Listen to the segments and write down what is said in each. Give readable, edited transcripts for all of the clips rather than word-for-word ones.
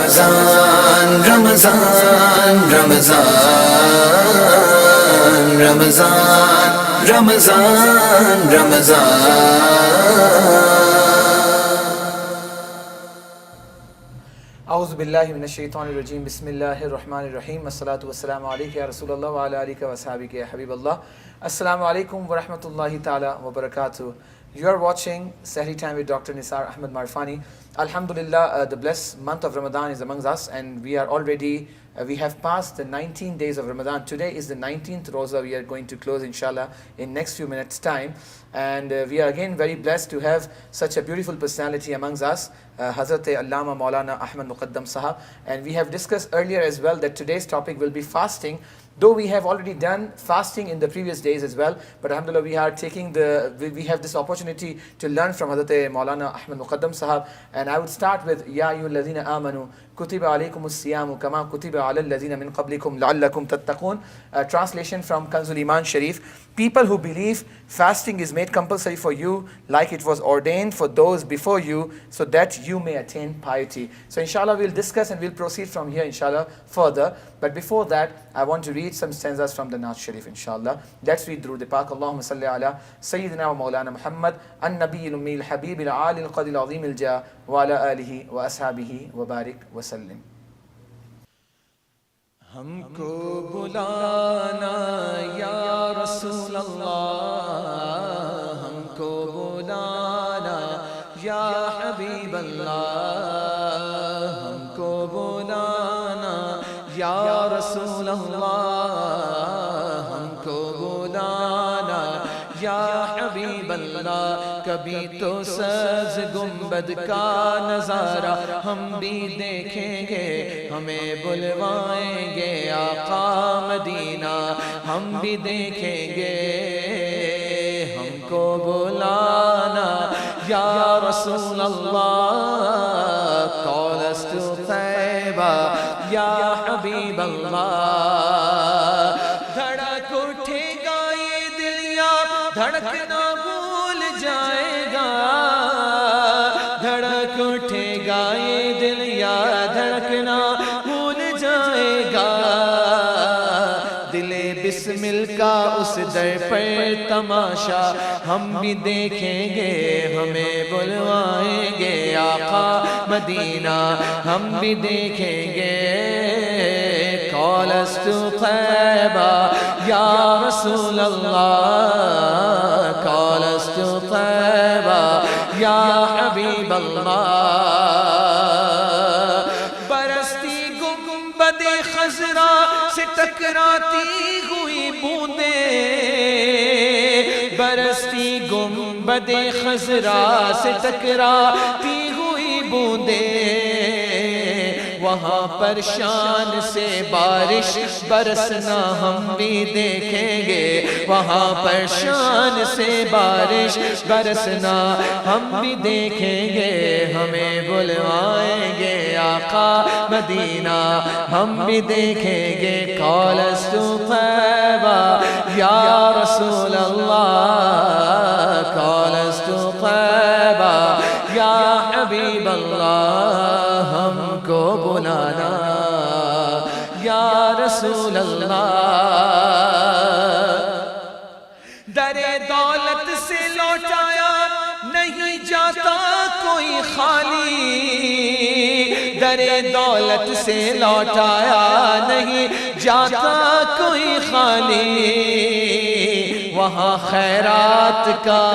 Ramadan, Ramadan, Ramadan, Ramadan, Ramadan, Ramadan. اعوذ باللہ من الشیطان الرجیم بسم اللہ الرحمن الرحیم الصلاۃ والسلام علیک یا رسول اللہ وعلی آلک وصحبہ یا حبیب اللہ. السلام علیکم ورحمۃ اللہ تعالی وبرکاتہ. You are watching Sehri Time with Dr. Nisar Marfani. Alhamdulillah, the blessed month of Ramadan is amongst us, and we are already, we have passed the 19 days of Ramadan. Today is the 19th Roza. We are going to close inshallah in next few minutes time, and we are again very blessed to have such a beautiful personality amongst us, Hazrat Allama Maulana Ahmad Muqaddam Sahab. And we have discussed earlier as well that today's topic will be fasting. Though we have already done fasting in the previous days as well, but alhamdulillah we are taking we have this opportunity to learn from Hazrat Maulana Ahmad Muqaddam Sahab. And I would start with Ya ayyuhalladhina amanu kutiba alaykumus siyamu kama kutiba alal ladhina min qablikum la'allakum tattaqun. Translation from Kanzul Iman Sharif. People who believe fasting is made compulsory for you like it was ordained for those before you, so that you may attain piety. So inshallah we'll discuss and we'll proceed from here inshallah further. But before that, I want to read some stanzas from the Naat Sharif inshallah. Let's read through the Pak. Allahumma salli ala Sayyidina wa Maulana Muhammad an-Nabiyil Ummi al-Habib al-Ali al-Qadi al-Azim al-Ja wa ala alihi wa ashabihi wa barik wa sallim. ہم کو بلانا یا رسول اللہ، ہم کو بلانا یا حبیب اللہ، ہم کو بلانا یا رسول اللہ، ہم کو بلانا یا حبیب اللہ. کبھی تو سبز گنبد کا نظارہ ہم بھی دیکھیں گے، ہمیں بلوائیں گے آقا مدینہ، ہم بھی دیکھیں گے. ہم کو بلانا یا رسول اللہ، قولست طیبہ یا حبیب اللہ. دھڑک اٹھے گا یہ دل یا دھڑکنا بھول جائے گا، دھڑک اٹھے گا یہ دل یا دھڑکنا بھول جائے گا. دل بسمل کا اس در پر تماشا ہم بھی دیکھیں گے، ہمیں بلوائیں گے آقا مدینہ، ہم بھی دیکھیں گے. قولست طیبہ یا رسول اللہ، قولست طیبہ یا حبیب اللہ. برستی گنبد خضرا سے ٹکراتی ہوئی بوندیں، برستی گنبد خضرا سے ٹکراتی ہوئی بوندیں، وہاں پر شان سے بارش برسنا ہم بھی دیکھیں گے، وہاں پر شان سے بارش برسنا ہم بھی دیکھیں گے. ہمیں بلوائیں گے آقا مدینہ، ہم بھی دیکھیں گے. قولست طیبہ یا رسول اللہ، قولست طیبہ یا حبیب اللہ. ہم کو بلانا یا رسول اللہ. در دولت سے لوٹایا نہیں جاتا کوئی خالی، در دولت سے لوٹایا نہیں جاتا کوئی خالی. وہاں خیرات کا،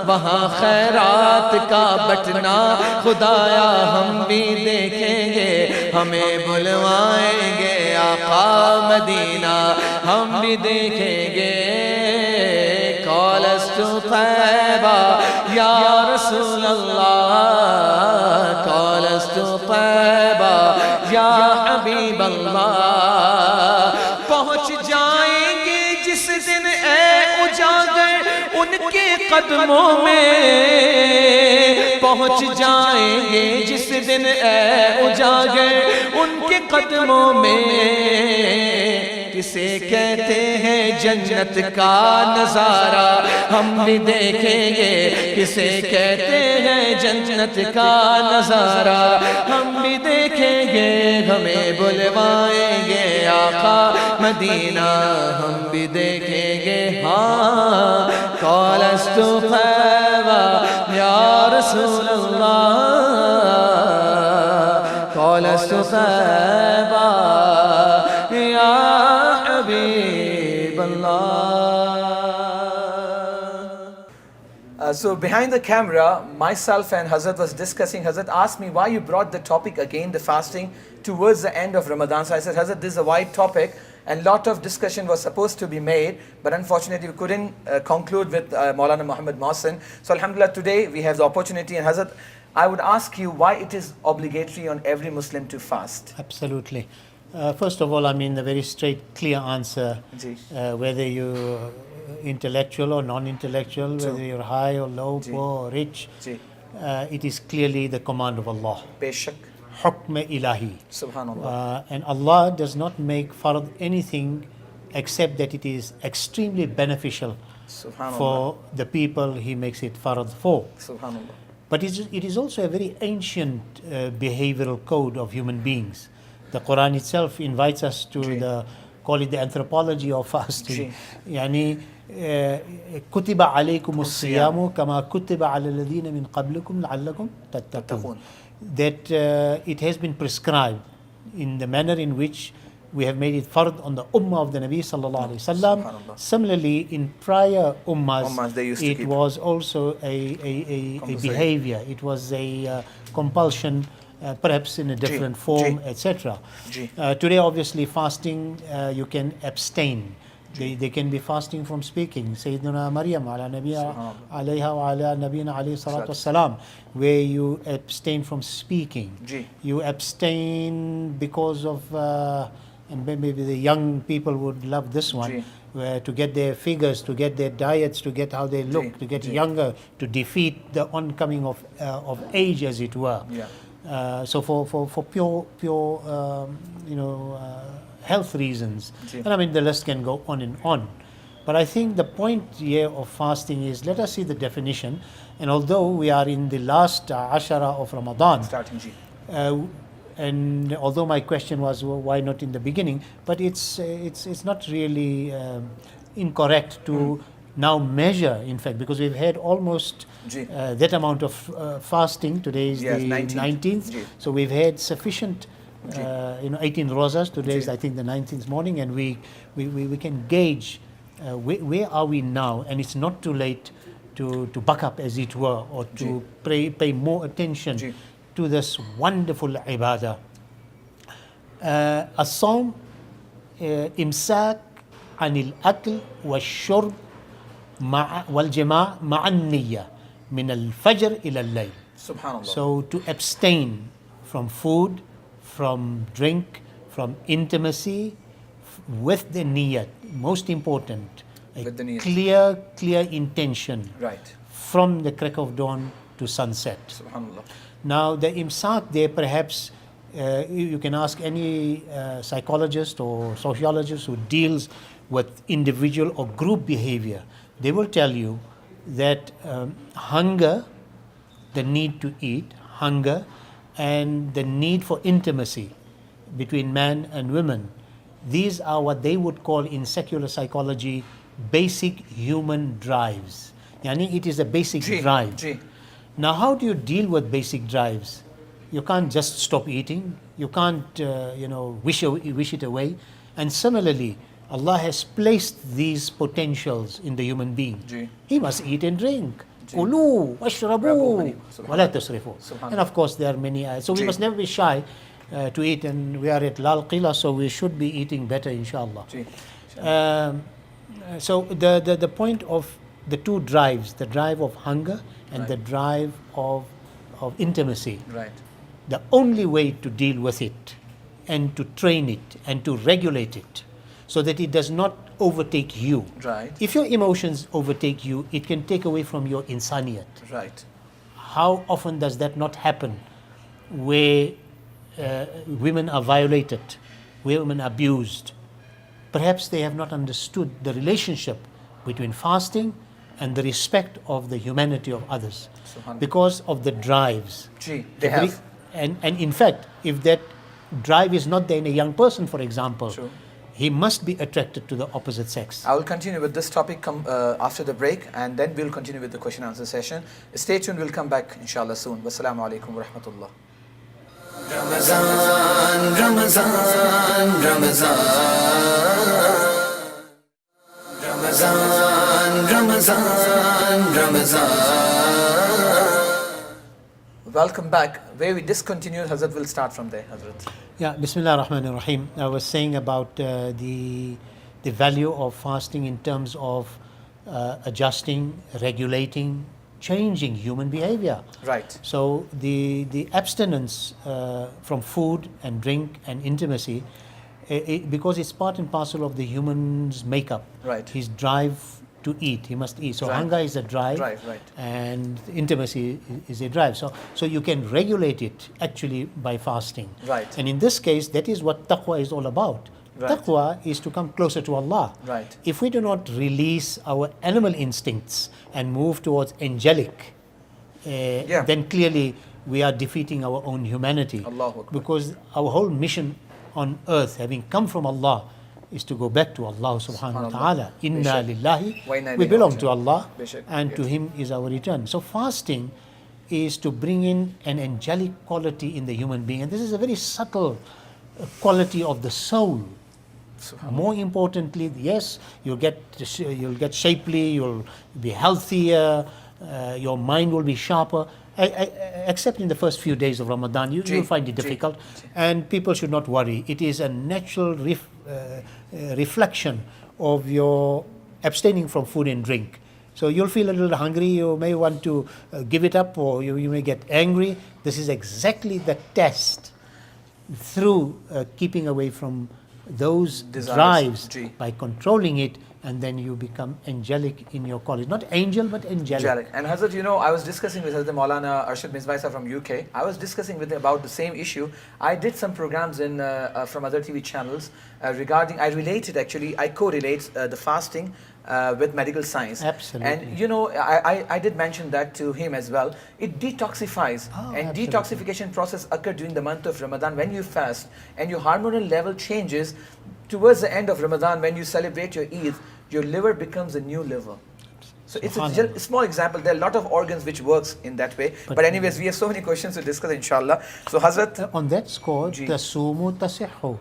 وہاں خیرات کا بٹنا خدایا ہم بھی دیکھیں گے، ہمیں بلوائیں گے آقا مدینہ، ہم بھی دیکھیں گے. قولست طیبہ یا رسول اللہ، قولست طیبہ یا حبیب اللہ. پہنچ جائیں گے جس دن اے اجاگر ان کے قدموں میں، پہنچ جائیں گے جس دن اے اجاگر ان کے قدموں میں. किसे कहते हैं जन्नत का नजारा, हम भी देखेंगे किसे कहते हैं जन्नत का नजारा, हम भी देखेंगे, हमें बुलवाएंगे आका मदीना, हम भी देखेंगे। हाँ क़ालस्तु ख़ैबा या रसूल अल्लाह, क़ालस्तु ख़ैबा या हबीब अल्लाह। So behind the camera, myself and Hazrat was discussing. Hazrat asked me why you brought the topic again, the fasting, towards the end of Ramadan. So I said, Hazrat, this is a wide topic and lot of discussion was supposed to be made, but unfortunately we couldn't conclude with Maulana Muhammad Mohsin. So Alhamdulillah, today we have the opportunity. And Hazrat, I would ask you why it is obligatory on every Muslim to fast. Absolutely. First of all, I mean the very straight, clear answer, whether you're intellectual or non-intellectual, whether you're high or low, poor or rich, it is clearly the command of Allah. Beshak. Hukm ilahi. Subhanallah. And Allah does not make fard anything except that it is extremely beneficial for the people He makes it fard for. Subhanallah. But it is also a very ancient behavioral code of human beings. The Quran itself invites us to call it the anthropology of fasting. Yani كتب عليكم الصيام كما كتب على الذين من قبلكم لعلكم تتقون. That it has been prescribed in the manner in which we have made it fard on the ummah of the Nabi sallallahu alaihi wasallam. Similarly, in prior ummahs, it was also a behavior. It was a compulsion, perhaps in a different form, etc. Today, obviously, fasting you can abstain. They can be fasting from speaking. Sayyidina Maryam ala nabiyya alayha wa ala nabiyina alayhi salatu wassalam, where you abstain from speaking. You abstain because of, and maybe the young people would love this one, to get their figures, to get their diets, to get how they look, to get younger, to defeat the oncoming of age, as it were. So for pure health reasons, and I mean the list can go on and on. But I think the point here of fasting is, let us see the definition. And although we are in the last ashara of Ramadan, and although my question was, well, why not in the beginning, but it's not really incorrect to now measure, in fact, because we've had almost that amount of fasting. Today is the 19th. So we've had sufficient 18 rosas. Today is, I think, the 19th morning, and we can gauge where are we now, and it's not too late to buck up, as it were, or to pay more attention to this wonderful ibadah. As-sawm imsak anil akl wal-shurb wal-jima' ma'an niyya min al-fajr ila al-layl. Subhanallah. So to abstain from food, from drink, from intimacy, with the niyat, most important, a clear intention, from the crack of dawn to sunset. Subhanallah. Now the imsak there, perhaps you can ask any psychologist or sociologist who deals with individual or group behavior. They will tell you that hunger, the need to eat, hunger, and the need for intimacy between man and women, these are what they would call in secular psychology basic human drives. Yani it is a basic drive. Now how do you deal with basic drives? You can't just stop eating. You can't wish it away. And similarly, Allah has placed these potentials in the human being. He must eat and drink. Kulu, washrabu, wala tusrifu. And of course there are many ayahs. So we must never be shy to eat, and we are at Lal Qila, so we should be eating better, inshallah. So the point of the two drives, the drive of hunger and the drive of intimacy, the only way to deal with it and to train it and to regulate it so that it does not overtake you. If your emotions overtake you, it can take away from your insaniyat. How often does that not happen, where women are violated, where women are abused, perhaps they have not understood the relationship between fasting and the respect of the humanity of others because of the drives. Gee, they have. And in fact, if that drive is not there in a young person, for example, True. he must be attracted to the opposite sex. I will continue with this topic after the break, and then we'll continue with the question and answer session. Stay tuned, we'll come back inshallah soon. Wassalamu alaikum wa rahmatullah. Ramazan, Ramazan, Ramazan, Ramazan, Ramazan, Ramazan. Welcome back. Where we discontinued, Hazrat will start from there. Hazrat. Yeah, Bismillah ar-Rahman ar-Rahim. I was saying about the value of fasting in terms of adjusting, regulating, changing human behavior. Right. So the abstinence from food and drink and intimacy, because it's part and parcel of the human's makeup. Right. His drive to eat, he must eat. So Right. hunger is a drive, Right. and intimacy is a drive. So you can regulate it actually by fasting. Right. And in this case, that is what taqwa is all about. Right. Taqwa is to come closer to Allah. Right. If we do not release our animal instincts and move towards angelic, then clearly we are defeating our own humanity. Allahu Akbar. Because our whole mission on earth, having come from Allah, is to go back to Allah subhanahu wa ta'ala. Inna lillahi, Wa inna we ilayhi belong raji'un. to Allah, Bishak. and to Yes. Him is our return. So fasting is to bring in an angelic quality in the human being, and this is a very subtle quality of the soul. More importantly, yes, you'll get shapely, you'll be healthier, your mind will be sharper. Except in the first few days of Ramadan, you'll find it difficult, and people should not worry. It is a natural reflection of your abstaining from food and drink. So you'll feel a little hungry, you may want to give it up, or you may get angry. This is exactly the test through keeping away from those Desires. drives by controlling it, and then you become angelic in your college. Not angel, but angelic. And Hazrat, I was discussing with Hazrat Maulana Arshad Mizbaisa from UK. I was discussing with him about the same issue. I did some programs from other TV channels regarding, I correlate the fasting with medical science. Absolutely. And I did mention that to him as well. It detoxifies, and absolutely. detoxification process occurs during the month of Ramadan when you fast, and your hormonal level changes. Towards the end of Ramadan, when you celebrate your Eid, your liver becomes a new liver. So it's a small example. There are a lot of organs which works in that way. But anyways, we have so many questions to discuss, inshallah. So Hazrat, on that score, tasumu tasihhu.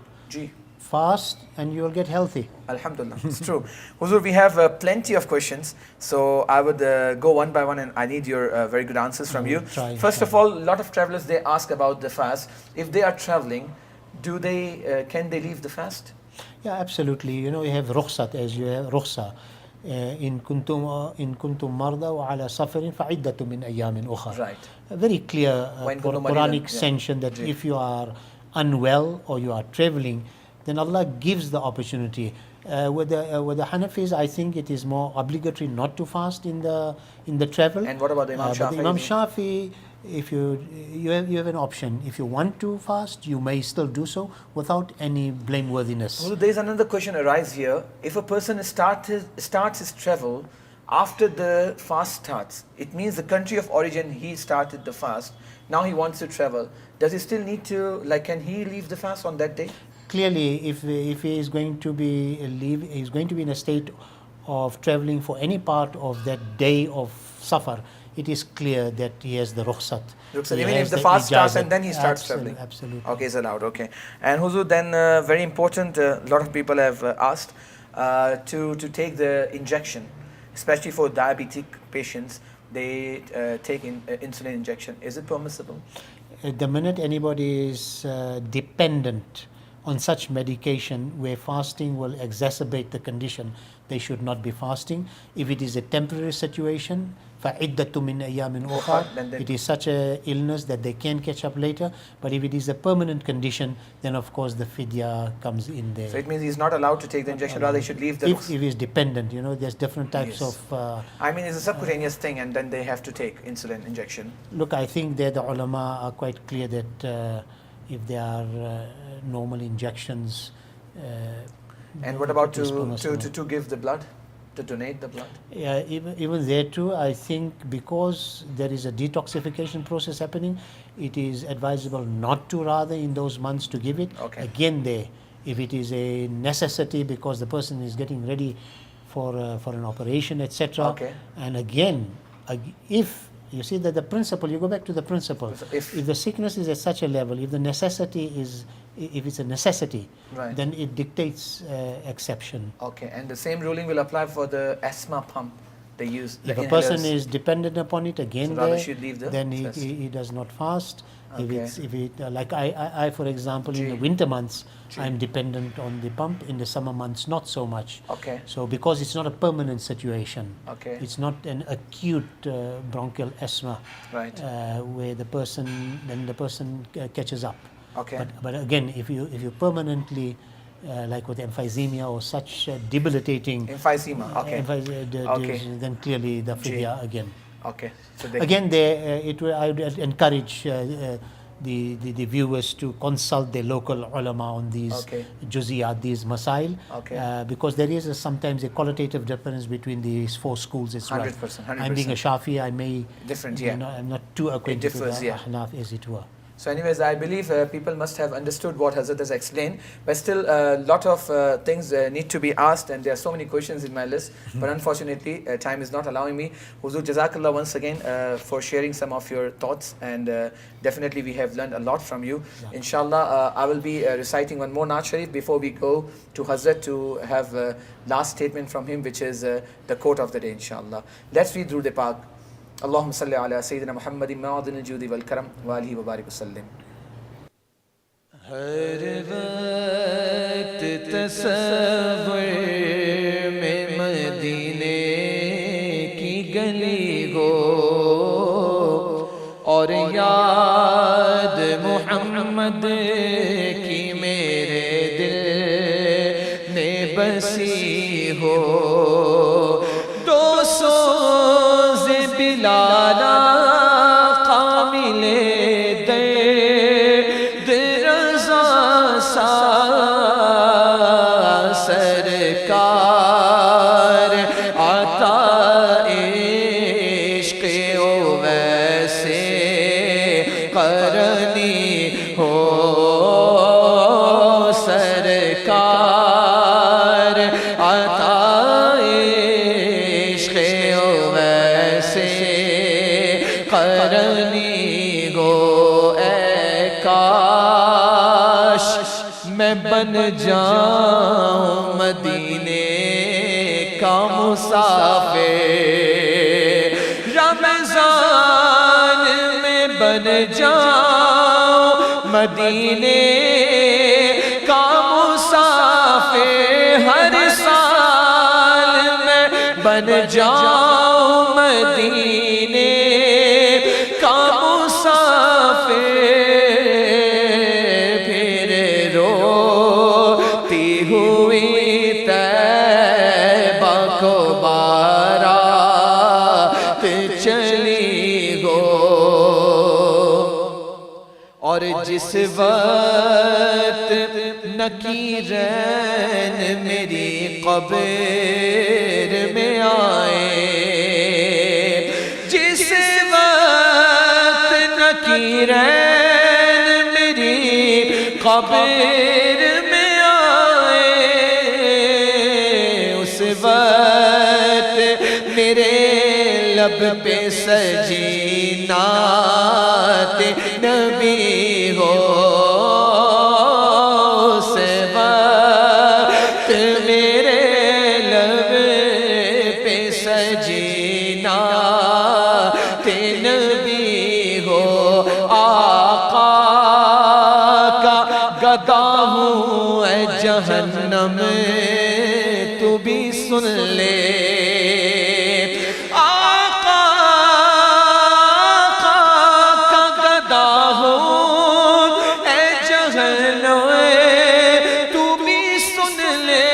Fast and you will get healthy. Alhamdulillah, it's true. Huzur, we have plenty of questions. So I would go one by one, and I need your very good answers from you. First of all, a lot of travelers, they ask about the fast. If they are traveling, can they leave the fast? Yeah, absolutely. You have rukhsat, as you have rukhsa. In kuntum marda wa ala safarin fa iddatu min ayyamin ukhra. Right. A very clear Quranic sanction that if you are unwell or you are traveling, then Allah gives the opportunity. With the Hanafis, I think it is more obligatory not to fast in the travel. And what about the Imam Shafi? But the Imam Shafi, if you have an option. If you want to fast, you may still do so without any blameworthiness. Well, there is another question arise here. If a person starts his travel after the fast starts, it means the country of origin he started the fast. Now he wants to travel. Does he still need to, can he leave the fast on that day? Clearly, if he is going to be he's going to be in a state of traveling for any part of that day of Safar, it is clear that he has the rukhsat. Even if the fast starts and then he starts traveling. traveling. Absolutely. Okay, it's allowed. Okay. And Huzur, then very important, a lot of people have asked to take the injection, especially for diabetic patients. They take insulin injection. Is it permissible? The minute anybody is dependent on such medication where fasting will exacerbate the condition, they should not be fasting. If it is a temporary situation, فَعِدَّةٌ مِّنْ أَيَّامٍ أُخَرَ, it is such an illness that they can catch up later. But if it is a permanent condition, then of course the fidya comes in there. So it means he's not allowed to take the injection, rather he should leave the... If he's dependent, there's different types of... it's a subcutaneous thing, and then they have to take insulin injection. Look, I think that the ulama are quite clear that if there are normal injections, And what about sperm to give the blood, to donate the blood? Yeah, even there too, I think because there is a detoxification process happening, it is advisable not to, rather, in those months to give it. Okay. Again, there, if it is a necessity because the person is getting ready for an operation, etc. Okay. And again, if you see that the principle, you go back to the principle. So if the sickness is at such a level, if the necessity is, if it's a necessity, Right. then it dictates exception. Okay, and the same ruling will apply for the asthma pump they use. If the a person inhalers. is dependent upon it, again, So rather there, should leave the then fast. he does not fast. Okay. If it like I for example, in the Ji. winter months, Ji. I'm dependent on the pump. In the summer months, not so much. Okay. So because it's not a permanent situation, Okay. it's not an acute bronchial asthma, Right. where the person catches up. Okay. But again, if you permanently like with emphysema or such debilitating Emphysema. Okay. Okay. then clearly the fidya again. Okay. So they Again, I would encourage the viewers to consult their local ulama on these Okay. juziyat, these masail, Okay. because there is sometimes a qualitative difference between these four schools as well. 100%, I'm being a Shafi, I may Different, yeah. I'm not too acquainted differs, with the yeah. Ahnaf, as it were. So anyways, I believe people must have understood what Hazrat has explained, but still a lot of things need to be asked, and there are so many questions in my list, but unfortunately time is not allowing me. Huzur, Jazakallah once again for sharing some of your thoughts, and definitely we have learned a lot from you. Yeah. Inshallah, I will be reciting one more Naat Sharif before we go to Hazrat to have last statement from him, which is the quote of the day, inshallah. Let's read through the Pak. اللهم صل على سيدنا محمد معدن الجود والكرم وآله وبارك وسلم. ہر وقت تصور میں مدینے کی گلی ہو اور یاد محمد کی میرے دل نے بسی ہو دو سوز بلالا قامل درد رضا سا سرکار عطا عشق ویسے قرنی ہو سرکار عطا عشق ویسے قرنی ہو اے کاش میں بن جاؤں مدینے کا مسافر رمضان میں بن جاؤں مدینے کا مسافر ہر سال میں بن جاؤں مدینے کا مسافر پھر روتی ہوئی طیبہ کو بارات چلی گو اور جس وقت نکیرین میری قبر میں آئے جس وقت نکیرین میری قبر میں آئے اس وقت میرے لب پہ سجی نعت نبی ہو اس وقت میرے لب پہ سجی نعت نبی ہو آقا کا گدا ہوں اے جہنم تو بھی سن لے آقا کا گدا ہوں اے جہنم تو بھی سن لے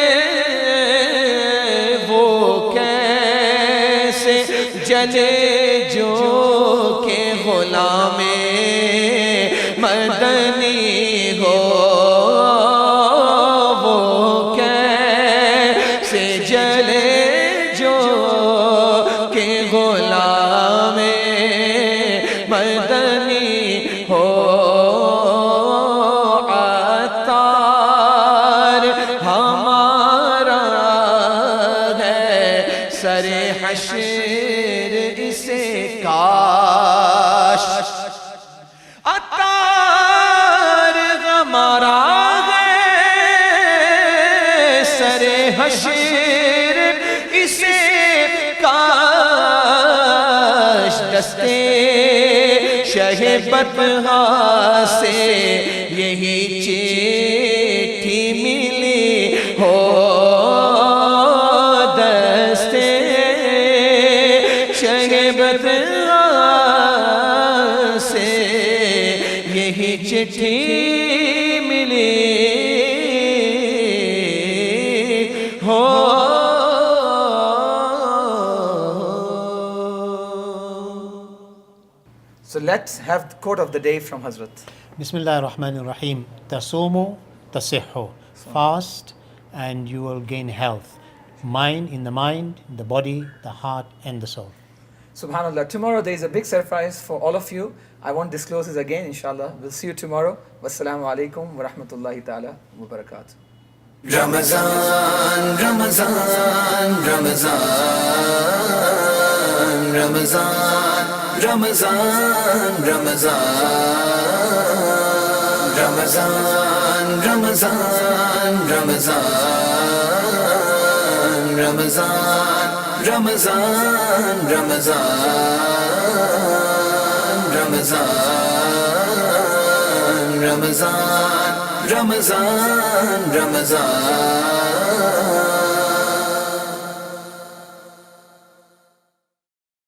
وہ کیسے جلے جو کہ غلام مدنی ہو وہ کیسے ہمارا ہے سرے حشر اسے کاش دستے شہ بدہا سے یہی چٹھی ملی ہو دستے شہ بدہا سے یہی چٹھی ملی ہو. So let's have the quote of the day from Hazrat. Bismillah ar-Rahman ar-Rahim. Tasumu tasihhu. Fast and you will gain health. Mind in the mind, the body, the heart and the soul. Subhanallah. Tomorrow there is a big surprise for all of you. I won't disclose this again, inshallah. We'll see you tomorrow. Wassalamu alaikum wa rahmatullahi ta'ala wa barakatuh. Ramazan, Ramazan, Ramazan, Ramazan, Ramazan, Ramazan, Ramazan, Ramazan, Ramazan, Ramazan, Ramazan, Ramazan, Ramazan, Ramazan, Ramazan, Ramazan.